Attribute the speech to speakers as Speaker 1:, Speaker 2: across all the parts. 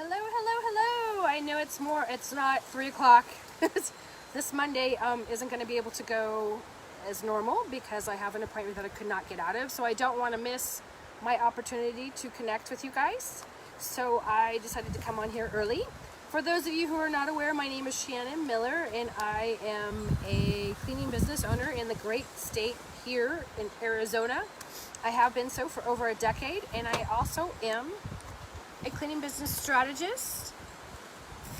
Speaker 1: Hello, hello, hello. I know it's not 3 o'clock. This Monday isn't going to be able to go as normal because I have an appointment that I could not get out of. So I don't want to miss my opportunity to connect with you guys. So I decided to come on here early. For those of you who are not aware, my name is Shannon Miller and I am a cleaning business owner in the great state here in Arizona. I have been so for over a decade, and I also am a cleaning business strategist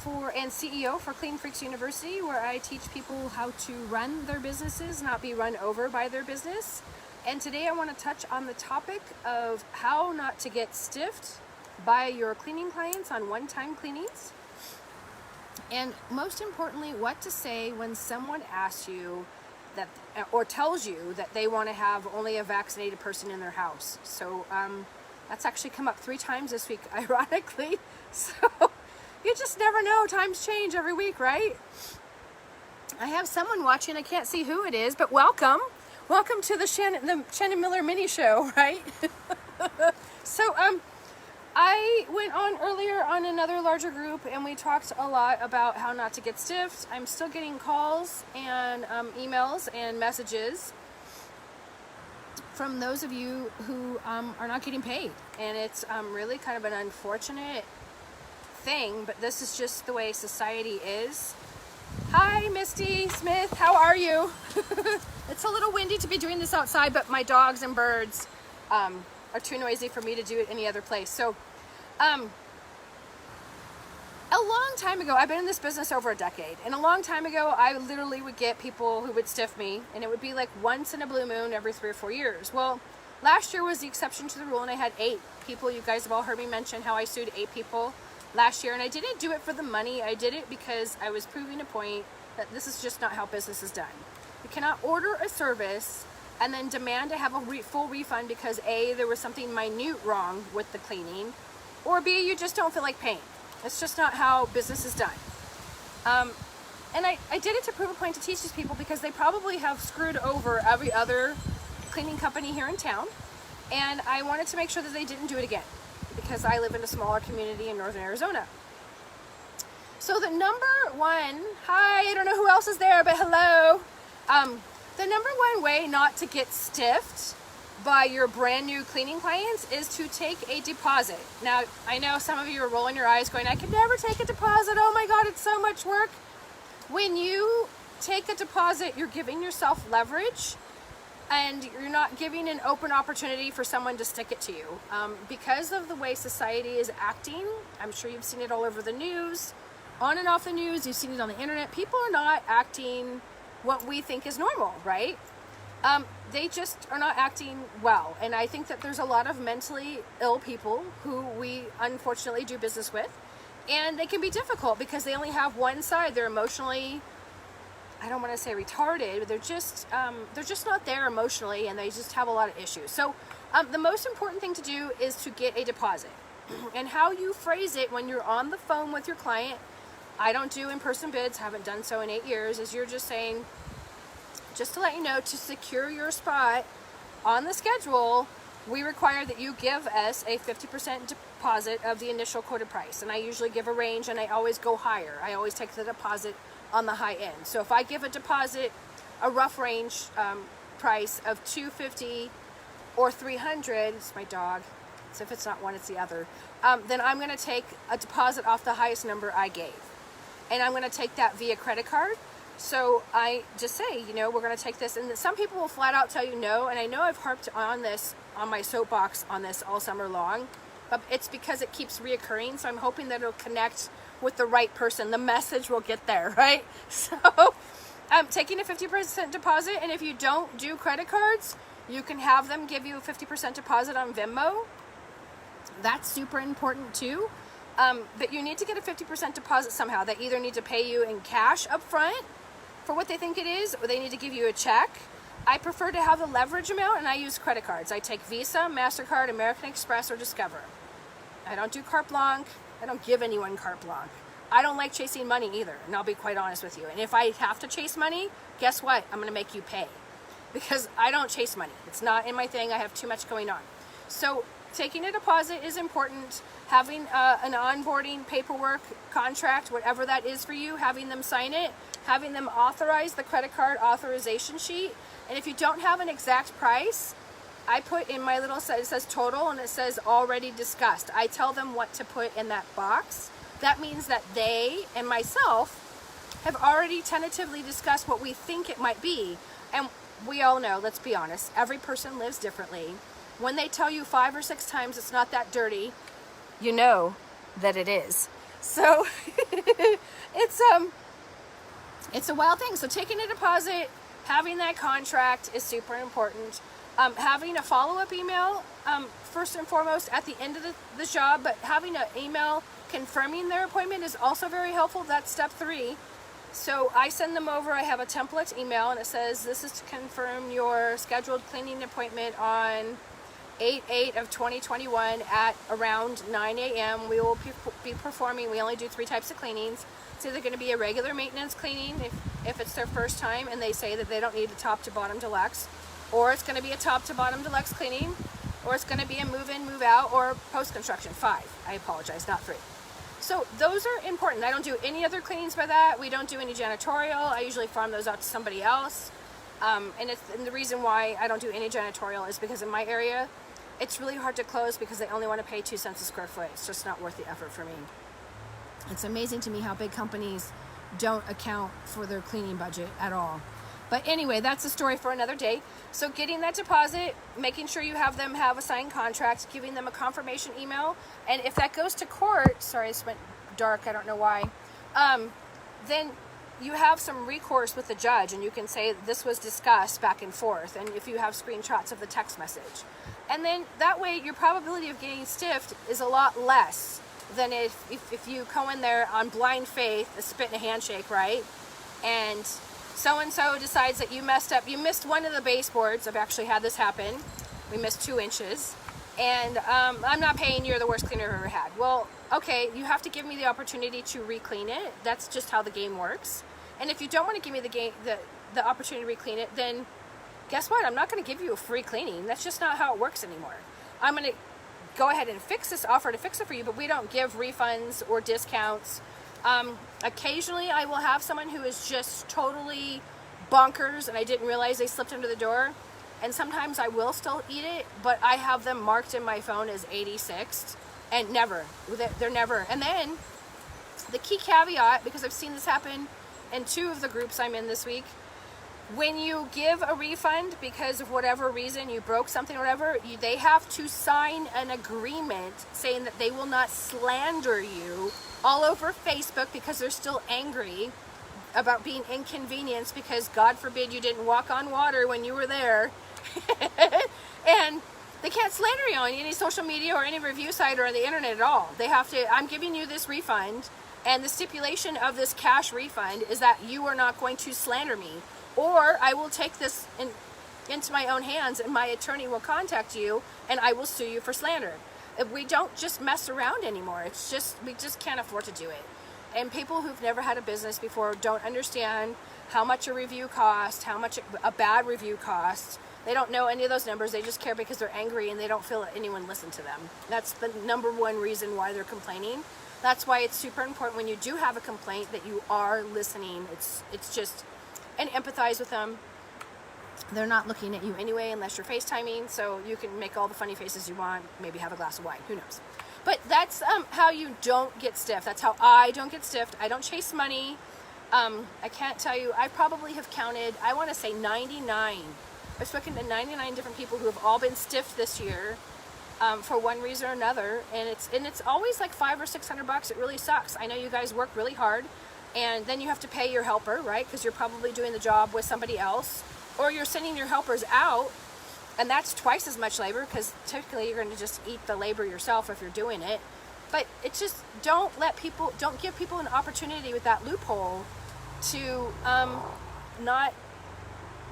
Speaker 1: and CEO for Clean Freaks University, where I teach people how to run their businesses, not be run over by their business. And today I want to touch on the topic of how not to get stiffed by your cleaning clients on one-time cleanings. And most importantly, what to say when someone asks you that or tells you that they want to have only a vaccinated person in their house. So that's actually come up 3 times this week, ironically. So you just never know. Times change every week, right? I have someone watching. I can't see who it is, but welcome. Welcome to the Shannon Miller mini show, right? So I went on earlier on another larger group and we talked a lot about how not to get stiffed. I'm still getting calls and emails and messages from those of you who are not getting paid. And it's really kind of an unfortunate thing, but this is just the way society is. Hi, Misty Smith, how are you? It's a little windy to be doing this outside, but my dogs and birds are too noisy for me to do it any other place. So a long time ago, I've been in this business over a decade, and a long time ago I literally would get people who would stiff me, and it would be like once in a blue moon every 3 or 4 years. Well, last year was the exception to the rule, and I had 8 people. You guys have all heard me mention how I sued 8 people last year, and I didn't do it for the money. I did it because I was proving a point that this is just not how business is done. You cannot order a service and then demand to have a full refund because A, there was something minute wrong with the cleaning, or B, you just don't feel like paying. It's just not how business is done. And I did it to prove a point to teach these people because they probably have screwed over every other cleaning company here in town, and I wanted to make sure that they didn't do it again because I live in a smaller community in northern Arizona. So the number one, hi, I don't know who else is there, but hello. The number one way not to get stiffed by your brand new cleaning clients is to take a deposit. Now, I know some of you are rolling your eyes going, I could never take a deposit. Oh my God, it's so much work. When you take a deposit, you're giving yourself leverage and you're not giving an open opportunity for someone to stick it to you. Because of the way society is acting, I'm sure you've seen it all over the news, on and off the news, you've seen it on the internet. People are not acting what we think is normal, right? They just are not acting well. And I think that there's a lot of mentally ill people who we unfortunately do business with. And they can be difficult because they only have one side. They're emotionally, I don't want to say retarded, but they're just not there emotionally, and they just have a lot of issues. So the most important thing to do is to get a deposit. And how you phrase it when you're on the phone with your client, I don't do in-person bids, haven't done so in 8 years, is you're just saying, just to let you know, to secure your spot on the schedule, we require that you give us a 50% deposit of the initial quoted price. And I usually give a range, and I always go higher. I always take the deposit on the high end. So if I give a deposit, a rough range price of $250 or $300, it's my dog, so if it's not one, it's the other, then I'm going to take a deposit off the highest number I gave. And I'm going to take that via credit card. So I just say, you know, we're going to take this. And some people will flat out tell you no. And I know I've harped on this, on my soapbox on this all summer long. But it's because it keeps reoccurring. So I'm hoping that it'll connect with the right person. The message will get there, right? So I'm taking a 50% deposit. And if you don't do credit cards, you can have them give you a 50% deposit on Venmo. That's super important too. But you need to get a 50% deposit somehow. They either need to pay you in cash up front for what they think it is, or they need to give you a check. I prefer to have the leverage amount, and I use credit cards. I take Visa, MasterCard, American Express, or Discover. I don't do carte blanche. I don't give anyone carte blanche. I don't like chasing money either, and I'll be quite honest with you. And if I have to chase money, guess what? I'm going to make you pay because I don't chase money. It's not in my thing. I have too much going on. So taking a deposit is important. Having an onboarding paperwork, contract, whatever that is for you, having them sign it, having them authorize the credit card authorization sheet. And if you don't have an exact price, I put in my little, it says total and it says already discussed. I tell them what to put in that box. That means that they and myself have already tentatively discussed what we think it might be. And we all know, let's be honest, every person lives differently. When they tell you 5 or 6 times it's not that dirty, you know that it is. So it's a wild thing. So taking a deposit, having that contract is super important. Having a follow-up email, first and foremost, at the end of the job, but having an email confirming their appointment is also very helpful. That's step 3. So I send them over, I have a template email, and it says, this is to confirm your scheduled cleaning appointment on 8/8 of 2021 at around 9 a.m. We will be performing, we only do 3 types of cleanings. It's either going to be a regular maintenance cleaning if it's their first time and they say that they don't need a top to bottom deluxe, or it's going to be a top to bottom deluxe cleaning, or it's going to be a move in, move out, or post-construction. 5, I apologize, not 3. So those are important. I don't do any other cleanings by that. We don't do any janitorial. I usually farm those out to somebody else. And the reason why I don't do any janitorial is because in my area, it's really hard to close because they only want to pay 2 cents a square foot. It's just not worth the effort for me. It's amazing to me how big companies don't account for their cleaning budget at all. But anyway, that's a story for another day. So getting that deposit, making sure you have them have a signed contract, giving them a confirmation email. And if that goes to court, sorry, this went dark, I don't know why, then you have some recourse with the judge and you can say this was discussed back and forth, and if you have screenshots of the text message. And then that way your probability of getting stiffed is a lot less than if you go in there on blind faith, a spit and a handshake, right? And so-and-so decides that you messed up. You missed one of the baseboards. I've actually had this happen. We missed 2 inches. And I'm not paying you. You're the worst cleaner I've ever had. Well, okay, you have to give me the opportunity to re-clean it. That's just how the game works. And if you don't want to give me the opportunity to re-clean it, then guess what? I'm not going to give you a free cleaning. That's just not how it works anymore. I'm going to go ahead and fix this, offer to fix it for you, but we don't give refunds or discounts. Occasionally I will have someone who is just totally bonkers and I didn't realize they slipped under the door, and sometimes I will still eat it, but I have them marked in my phone as 86 and they're never. And then the key caveat, because I've seen this happen in 2 of the groups I'm in this week, when you give a refund because of whatever reason you broke something or whatever, they have to sign an agreement saying that they will not slander you all over Facebook because they're still angry about being inconvenienced because God forbid you didn't walk on water when you were there. And they can't slander you on any social media or any review site or on the internet at all. They have to, I'm giving you this refund, and the stipulation of this cash refund is that you are not going to slander me, or I will take this into my own hands and my attorney will contact you and I will sue you for slander. We don't just mess around anymore. It's just, we just can't afford to do it. And people who've never had a business before don't understand how much a review costs, how much a bad review costs. They don't know any of those numbers. They just care because they're angry and they don't feel that anyone listened to them. That's the number one reason why they're complaining. That's why it's super important when you do have a complaint that you are listening. It's just, and empathize with them. They're not looking at you anyway unless you're FaceTiming, so you can make all the funny faces you want, maybe have a glass of wine, who knows. But that's how you don't get stiffed. That's how I don't get stiffed. I don't chase money. I can't tell you, I probably have counted, I want to say 99. I've spoken to 99 different people who have all been stiffed this year for one reason or another, and it's always like $500 or $600. It really sucks. I know you guys work really hard, and then you have to pay your helper, right? Because you're probably doing the job with somebody else, or you're sending your helpers out, and that's twice as much labor because typically you're going to just eat the labor yourself if you're doing it. But it's just, don't give people an opportunity with that loophole to not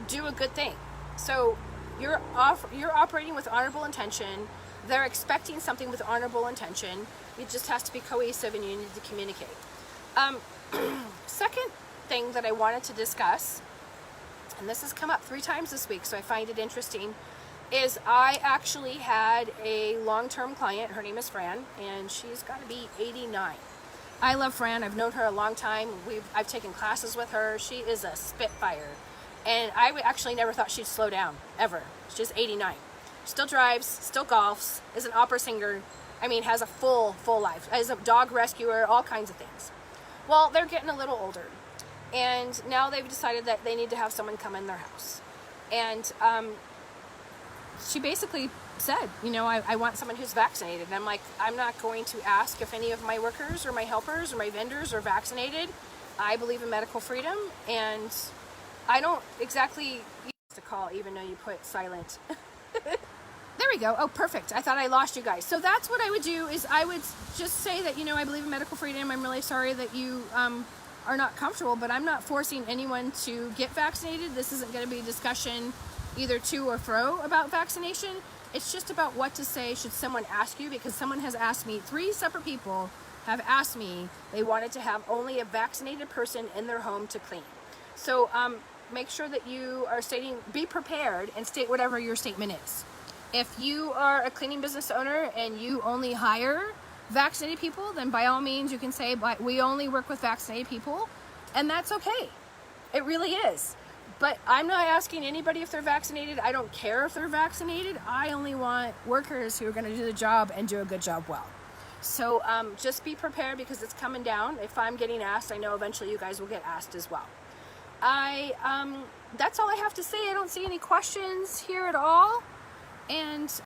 Speaker 1: do a good thing. So you're operating with honorable intention. They're expecting something with honorable intention. It just has to be cohesive and you need to communicate. Second thing that I wanted to discuss, and this has come up 3 times this week, so I find it interesting, is I actually had a long-term client. Her name is Fran, and she's got to be 89. I love Fran. I've known her a long time. I've taken classes with her. She is a spitfire, and I actually never thought she'd slow down ever. She's 89. Still drives, still golfs, is an opera singer. I mean, has a full life. As a dog rescuer, all kinds of things. Well, they're getting a little older, and now they've decided that they need to have someone come in their house. And she basically said, you know, I want someone who's vaccinated. And I'm like, I'm not going to ask if any of my workers or my helpers or my vendors are vaccinated. I believe in medical freedom, and I don't exactly use the call even though you put silent. There we go. Oh, perfect. I thought I lost you guys. So that's what I would do, is I would just say that, you know, I believe in medical freedom. I'm really sorry that you are not comfortable, but I'm not forcing anyone to get vaccinated. This isn't going to be a discussion either to or fro about vaccination. It's just about what to say should someone ask you, because someone has asked me, 3 separate people have asked me they wanted to have only a vaccinated person in their home to clean. So make sure that you are be prepared and state whatever your statement is. If you are a cleaning business owner and you only hire vaccinated people, then by all means you can say, but we only work with vaccinated people, and that's okay. It really is. But I'm not asking anybody if they're vaccinated. I don't care if they're vaccinated. I only want workers who are going to do the job and do a good job well. So just be prepared, because it's coming down. If I'm getting asked, I know eventually you guys will get asked as well. That's all I have to say. I don't see any questions here at all. And